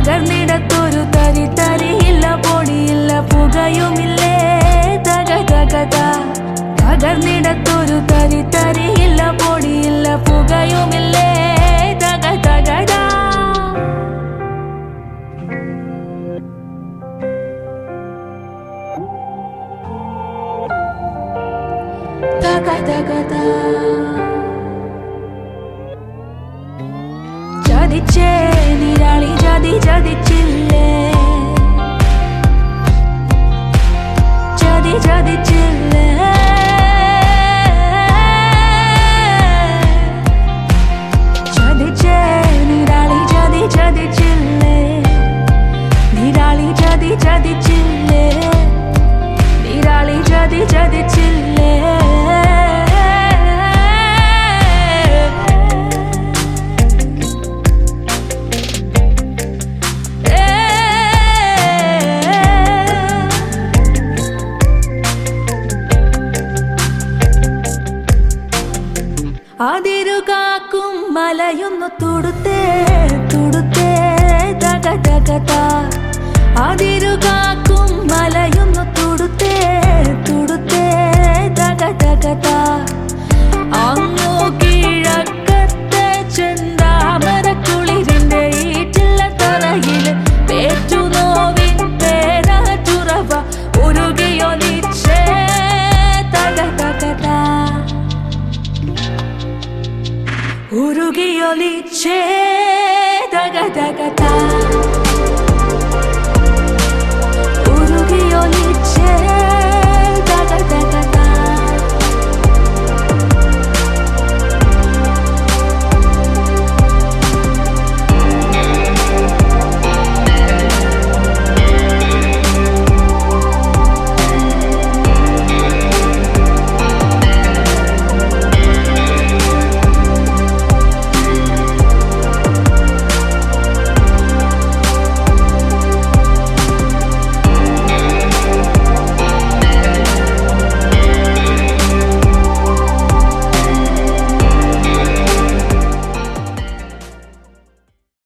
പകർന്നിടത്തൊരു തരി തരിയില്ല പൊടിയില്ല പുകയുമില്ലേ തക തകത പകർന്നിടത്തൊരു തരി തരിയില്ല പൊടിയില്ല പുകയുമില്ലേ തക തകട തക തകത ചതിച്ചേ നിരാളി ചതിച്ചില്ലേ ചതിച്ചില്ലേ ചതിച്ചേ നിരാളി ചതിച്ചില്ലേ നിരാളി ചതിച്ചില്ലേ നിരാളി ചതിച്ചില്ലേ അതിരുകാക്കും മലയൊന്നു തുടുത്തേ തക തകത അതിരുകാക്കും മലയൊന്നു തുടുത്തേ തക തകത അങ്ങു കിഴക്കത്തെ ചെന്താമരക്കുളിരിന്റെ ഈറ്റില്ല തറയിൽ പേറ്റുനോവിൻ പേരാറ്റുറവ ഉരുകിയൊലിച്ചേ തക തകത ഉരുകിയൊലിച്ചേ തക തകത